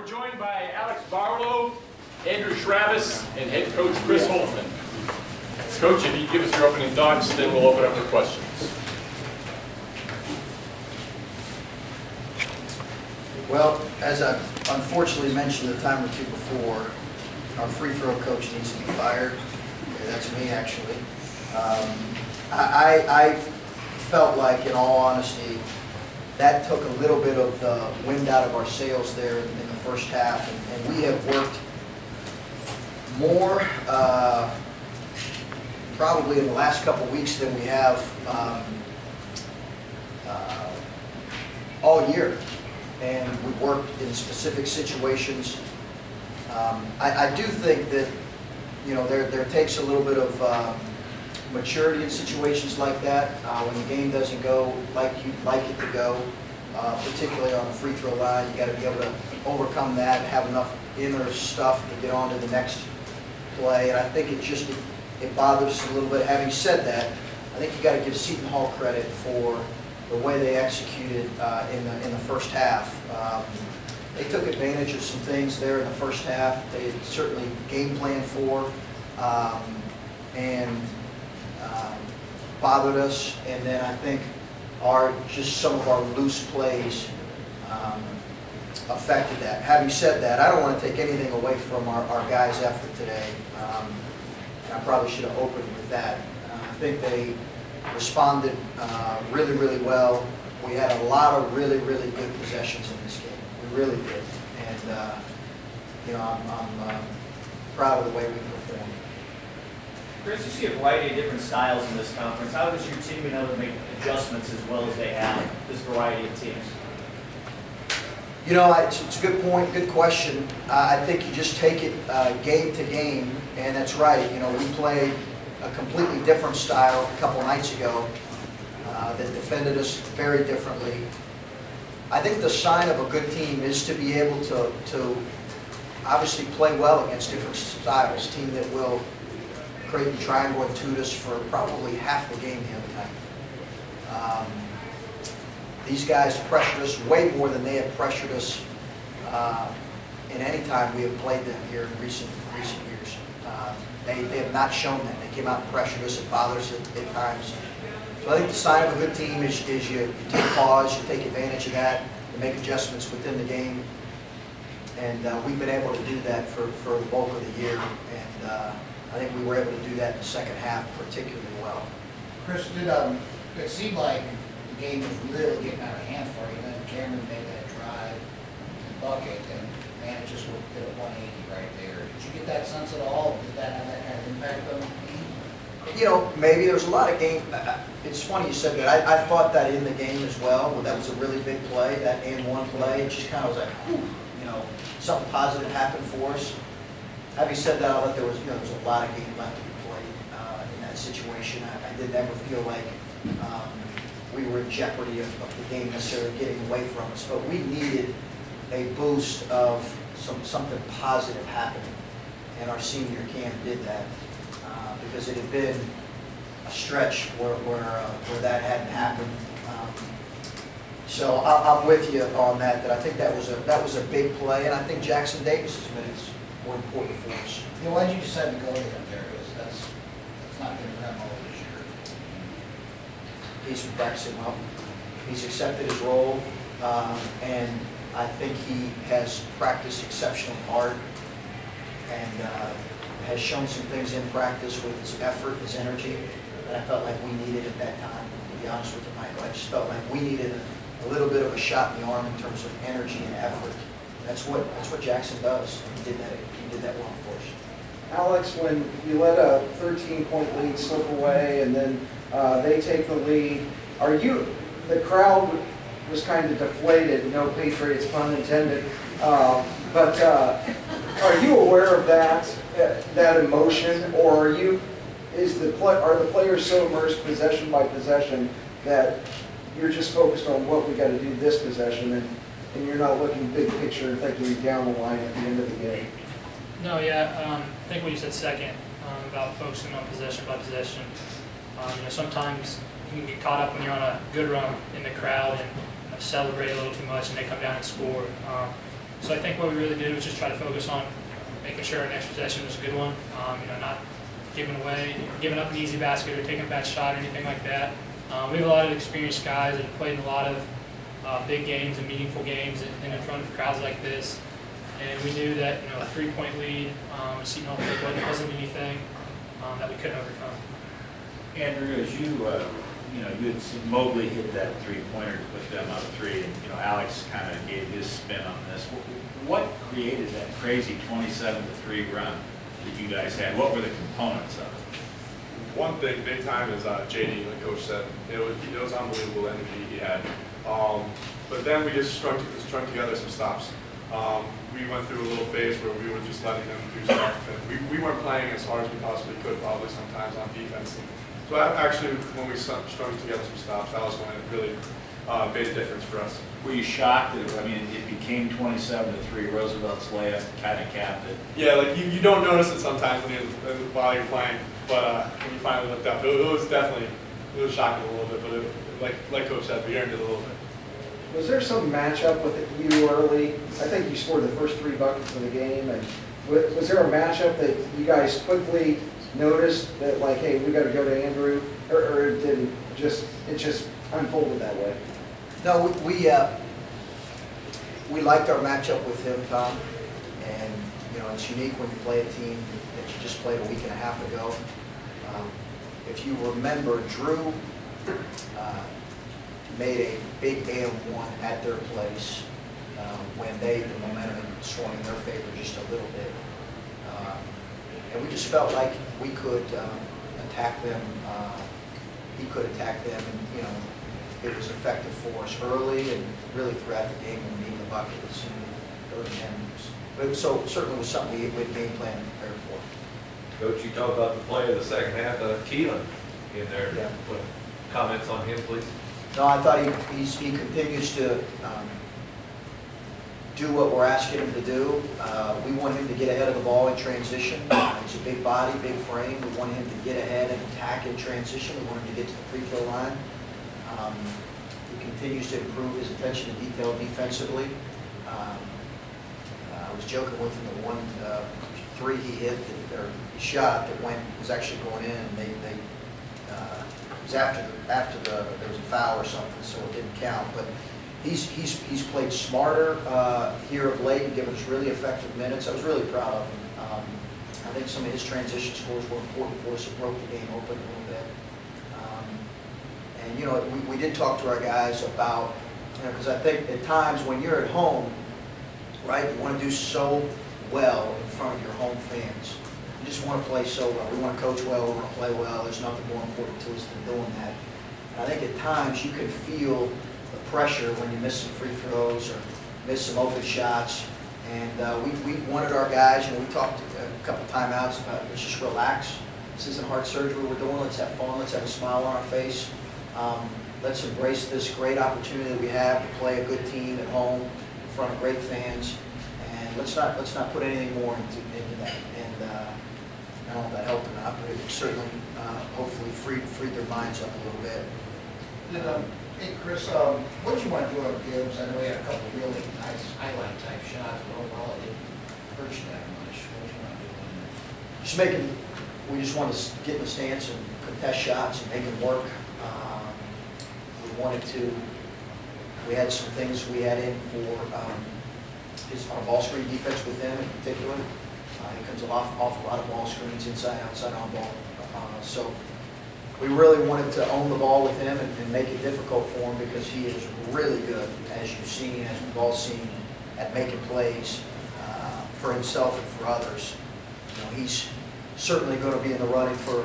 we're joined by Alex Barlow, Andrew Chrabascz, and head coach Chris Holtmann. Coach, if you give us your opening thoughts, then we'll open up for questions. Well, as I unfortunately mentioned a time or two before, our free throw coach needs to be fired. That's me, actually. I felt like, in all honesty, that took a little bit of the wind out of our sails there in the first half, and we have worked more probably in the last couple of weeks than we have all year. And we've worked in specific situations. I do think that, you know, there takes a little bit of maturity in situations like that, when the game doesn't go like you'd like it to go, particularly on the free throw line. You got to be able to overcome that and have enough inner stuff to get on to the next play. And I think it bothers us a little bit. Having said that, I think you got to give Seton Hall credit for the way they executed in the first half. They took advantage of some things there in the first half. They certainly game planned for and bothered us. And then I think some of our loose plays affected that. Having said that, I don't want to take anything away from our guys' effort today. And I probably should have opened with that. I think they responded really, really well. We had a lot of really, really good possessions in this game. We really did. And, you know, I'm proud of the way we performed. Chris, you see a variety of different styles in this conference. How has your team been able to make adjustments as well as they have, this variety of teams? You know, it's a good point, good question. I think you just take it game to game, and that's right. You know, we played a completely different style a couple nights ago that defended us very differently. I think the sign of a good team is to be able to obviously play well against different styles. A team that will create and triangle and toot us for probably half the game the other night. These guys pressured us way more than they have pressured us in any time we have played them here in recent years. They have not shown that. They came out and pressured us. It bothers us at times. So I think the sign of a good team is you take pause, you take advantage of that, you make adjustments within the game. And we've been able to do that for the bulk of the year. And I think we were able to do that in the second half particularly well. Chris, it seemed like the game was really getting out of hand for you. Then Cameron made that drive and bucket, and man, it just did a 180 right there. Did you get that sense at all? Did that have that kind of impact on the team? You know, maybe there's a lot of game. It's funny you said that. I thought that in the game as well. That was a really big play, that and-one play. It just kind of was like, whew, you know, something positive happened for us. Having said that, I thought there was a lot of game left to be played in that situation. I didn't ever feel like we were in jeopardy of the game necessarily getting away from us. But we needed a boost of something positive happening, and our senior camp did that. Because it had been a stretch where that hadn't happened. So I'm with you on that. That I think that was a big play, and I think Jackson Davis's minutes were important for us. You know, why did you decide to go to him there? Because that's not been done all this year. He's been practicing well. He's accepted his role, and I think he has practiced exceptionally hard, and has shown some things in practice with his effort, his energy, that I felt like we needed at that time. To be honest with you, Michael, I just felt like we needed a little bit of a shot in the arm in terms of energy and effort. That's what Jackson does. He did that well for us. Alex, when you let a 13-point lead slip away and then they take the lead, the crowd was kind of deflated, no Patriots pun intended, but are you aware of that emotion, or are the players so immersed possession by possession that you're just focused on what we got to do this possession, and you're not looking big picture and thinking down the line at the end of the game? No, yeah, I think what you said second about focusing on possession by possession. You know, sometimes you can get caught up when you're on a good run in the crowd and celebrate a little too much, and they come down and score. So I think what we really did was just try to focus on making sure our next possession was a good one. Not giving up an easy basket or taking a bad shot or anything like that. We have a lot of experienced guys that have played in a lot of big games and meaningful games and in front of crowds like this. And we knew that a 3-point lead with Seton wasn't anything that we couldn't overcome. Andrew, as you had seen Mobley hit that three-pointer to put them up 3, and Alex kind of gave his spin on this. What created that crazy 27-3 run that you guys had? What were the components of it? One thing, big time, is JD, like Coach said. It was unbelievable energy he had. But then we just strung together some stops. We went through a little phase where we were just letting them do stuff, and we weren't playing as hard as we possibly could, probably sometimes on defense. So actually, when we strung together some stops, that was when it really made a difference for us. Were you shocked that, it became 27-3, Roosevelt's layup kind of capped it? Yeah, like you don't notice it sometimes while you're playing, but when you finally looked up, it was definitely, it was shocking a little bit, but like Coach said, we earned it a little bit. Was there some matchup with you early? I think you scored the first 3 buckets of the game, and was there a matchup that you guys quickly noticed that, like, hey, we got to go to Andrew, or it didn't just unfolded that way? No, we liked our matchup with him, Tom, and it's unique when you play a team that you just played a week and a half ago. If you remember, Drew made a big AM1 at their place when the momentum swung in their favor just a little bit, and we just felt like we could attack them. He could attack them, and it was effective for us early and really throughout the game when we needed the buckets and those games. But so certainly was something we had game plan and prepared for. Coach, you talk about the play of the second half of Keelan in there. Yeah. What comments on him, please? No, I thought he continues to do what we're asking him to do. We want him to get ahead of the ball in transition. He's a big body, big frame. We want him to get ahead and attack in transition. We want him to get to the free throw line. He continues to improve his attention to detail defensively. I was joking with him that one 3 he hit or shot that was actually going in, and it was after there was a foul or something, so it didn't count. But he's played smarter here of late and given us really effective minutes. I was really proud of him. I think some of his transition scores were important for us. It broke the game open a little bit. And we did talk to our guys about, because I think at times when you're at home, right, you want to do so well in front of your home fans. You just want to play so well. We want to coach well, we want to play well. There's nothing more important to us than doing that. And I think at times you can feel the pressure when you miss some free throws or miss some open shots. And we wanted our guys, we talked a couple timeouts about, let's just relax. This isn't heart surgery we're doing. Let's have fun. Let's have a smile on our face. Let's embrace this great opportunity that we have to play a good team at home in front of great fans. And let's not put anything more into that. And I don't know if that helped or not, but it certainly hopefully freed their minds up a little bit. Hey Chris, what did you want to do on Gibbs? I know he had a couple really nice highlight type shots, but overall it didn't hurt you that much. What did you want to do on there? We just want to get in the stance and contest shots and make them work. We had some things we had in for our ball screen defense with him in particular. He comes off a lot of ball screens, inside, outside, on ball. So we really wanted to own the ball with him and make it difficult for him, because he is really good, as you've seen, as we've all seen, at making plays for himself and for others. He's certainly going to be in the running for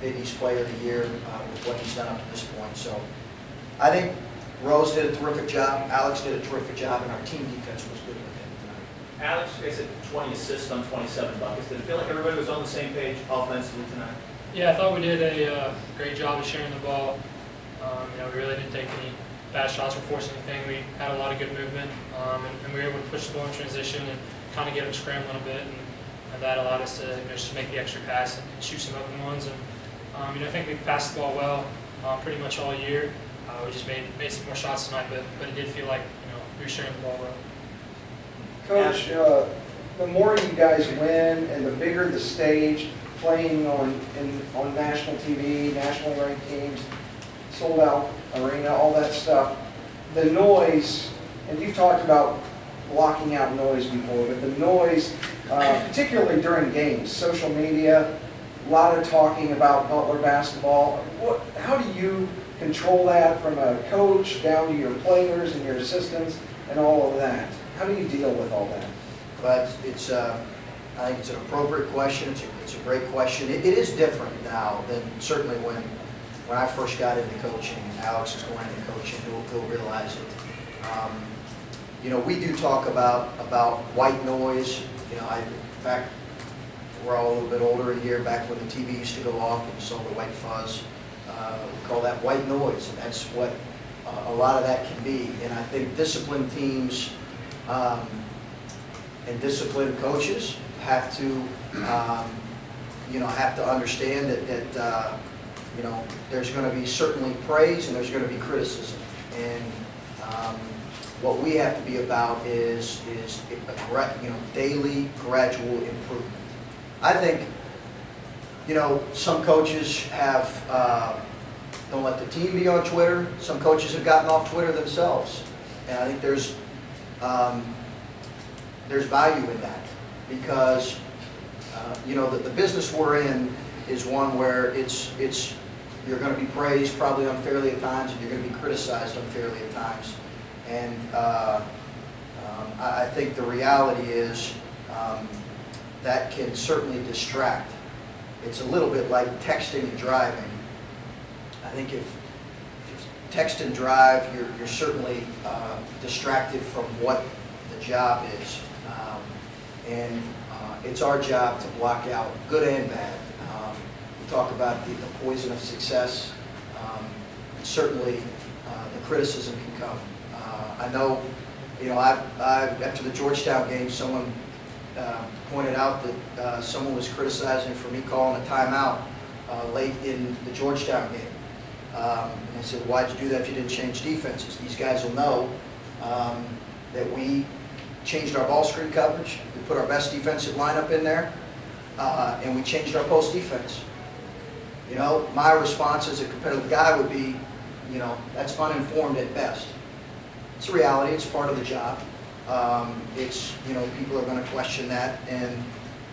Big East Player of the Year with what he's done up to this point. So I think Rose did a terrific job, Alex did a terrific job, and our team defense was good with him tonight. Alex, you guys had 20 assists on 27 buckets. Did it feel like everybody was on the same page offensively tonight? Yeah, I thought we did a great job of sharing the ball. We really didn't take any bad shots or force anything. We had a lot of good movement, and we were able to push the ball in transition and kind of get them scrambling a bit, and that allowed us to just make the extra pass and shoot some open ones. And I think we passed the ball well pretty much all year. We just made some more shots tonight, but it did feel like we were sharing the ball well. Coach, the more you guys win and the bigger the stage, playing on national TV, nationally ranked teams, sold out arena, all that stuff, the noise, and you've talked about blocking out noise before, but the noise, particularly during games, social media, a lot of talking about Butler basketball. How do you control that from a coach down to your players and your assistants and all of that? How do you deal with all that? But I think it's an appropriate question. It's a great question. It is different now than certainly when I first got into coaching. Alex is going into coaching. He'll realize it. You know, we do talk about white noise. You know, in fact, we're all a little bit older in here. Back when the TV used to go off and you saw the white fuzz, we call that white noise, and that's what a lot of that can be. And I think disciplined teams and disciplined coaches have to, you know, have to understand that you know, there's going to be certainly praise and there's going to be criticism. And what we have to be about is you know, daily, gradual improvement. I think, you know, some coaches have don't let the team be on Twitter. Some coaches have gotten off Twitter themselves, and I think there's value in that because you know, the business we're in is one where you're going to be praised probably unfairly at times, and you're going to be criticized unfairly at times. And I think the reality is that can certainly distract. It's a little bit like texting and driving. I think if you text and drive, you're certainly distracted from what the job is. And it's our job to block out good and bad. We talk about the poison of success. Certainly, the criticism can come. I know, you know, after the Georgetown game, someone pointed out that someone was criticizing for me calling a timeout late in the Georgetown game. And I said, why'd you do that if you didn't change defenses? These guys will know that we changed our ball screen coverage. We put our best defensive lineup in there, and we changed our post defense. You know, my response as a competitive guy would be, you know, that's uninformed at best. It's a reality. It's part of the job. It's, you know, people are going to question that, and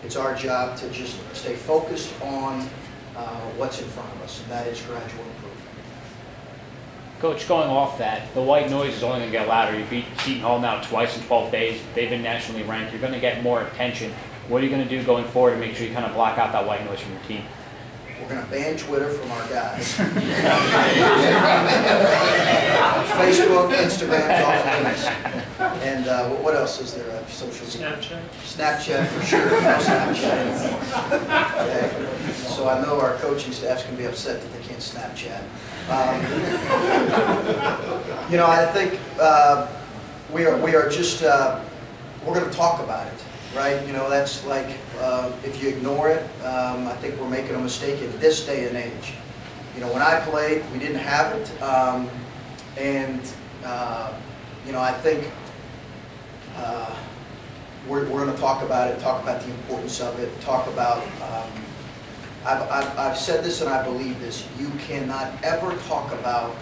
it's our job to just stay focused on what's in front of us, and that is gradual improvement. Coach, going off that, the white noise is only going to get louder. You beat Seton Hall now twice in 12 days. They've been nationally ranked. You're going to get more attention. What are you going to do going forward to make sure you kind of block out that white noise from your team? We're going to ban Twitter from our guys. Facebook, Instagram's off limits. And what else is there? Social media? Snapchat for sure. No Snapchat anymore. Okay. So I know our coaching staff's going to be upset that they can't Snapchat. You know, I think we are just we're going to talk about it. Right, you know, that's like if you ignore it, I think we're making a mistake in this day and age. You know, when I played, we didn't have it, and you know, I think we're going to talk about it, talk about the importance of it, talk about. I've said this and I believe this. You cannot ever talk about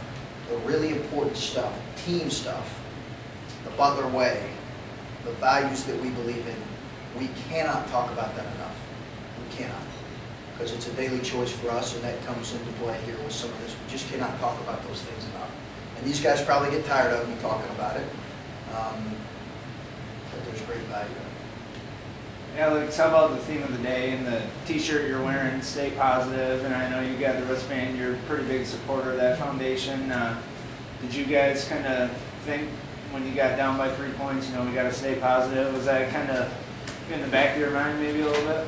the really important stuff, team stuff, the Butler way, the values that we believe in. We cannot talk about that enough. We cannot. Because it's a daily choice for us, and that comes into play here with some of this. We just cannot talk about those things enough. And these guys probably get tired of me talking about it. But there's great value in it. Alex, how about the theme of the day and the t-shirt you're wearing, stay positive, and I know you got the wristband, you're a pretty big supporter of that foundation. Did you guys kind of think when you got down by 3 points, you know, we got to stay positive? Was that kind of in the back of your mind maybe a little bit?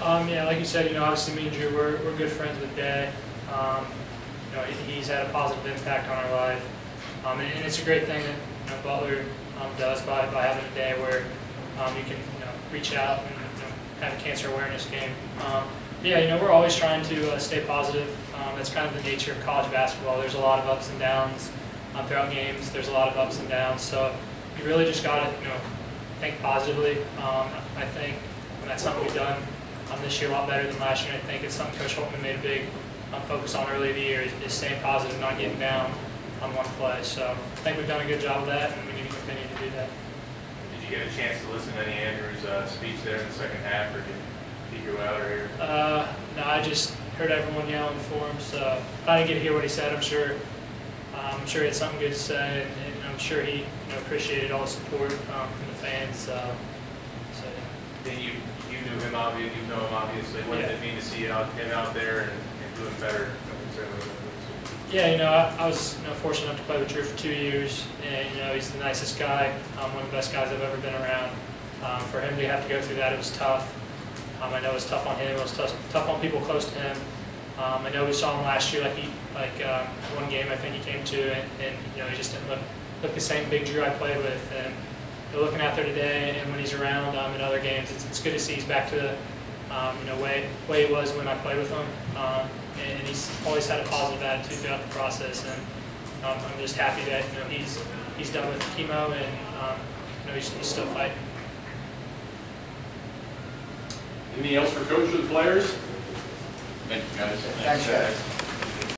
Yeah, like you said, you know, obviously me and Drew, we're good friends with Dad. You know, he's had a positive impact on our life. And it's a great thing that, you know, Butler does by having a day where you can, you know, reach out and, you know, have a cancer awareness game. Yeah, you know, we're always trying to stay positive. That's kind of the nature of college basketball. There's a lot of ups and downs throughout games. There's a lot of ups and downs. So you really just got to, you know, think positively. I think that's something we've done this year a lot better than last year. I think it's something Coach Holtmann made a big focus on early in the year is staying positive, not getting down on one play. So I think we've done a good job of that, and we need to continue to do that. Did you get a chance to listen to any Andrew's speech there in the second half, or did he go out or here? No, I just heard everyone yelling for him, so I didn't get to hear what he said. I'm sure he had something good to say, and I'm sure he appreciated all the support from the fans. So yeah. You knew him, obviously. You know him, obviously. What did it mean to see him out there and doing better? Yeah, I was fortunate enough to play with Drew for 2 years, and he's the nicest guy, one of the best guys I've ever been around. For him to have to go through that, it was tough. I know it was tough on him. It was tough on people close to him. I know we saw him last year, one game I think he came to, and he just didn't look the same big Drew I played with. And looking out there today, and when he's around in other games, it's good to see he's back to the way he was when I played with him. And he's always had a positive attitude throughout the process, and I'm just happy that he's done with chemo, and he's still fighting. Anything else for Coach or the players? Thank you, guys. Thanks, guys.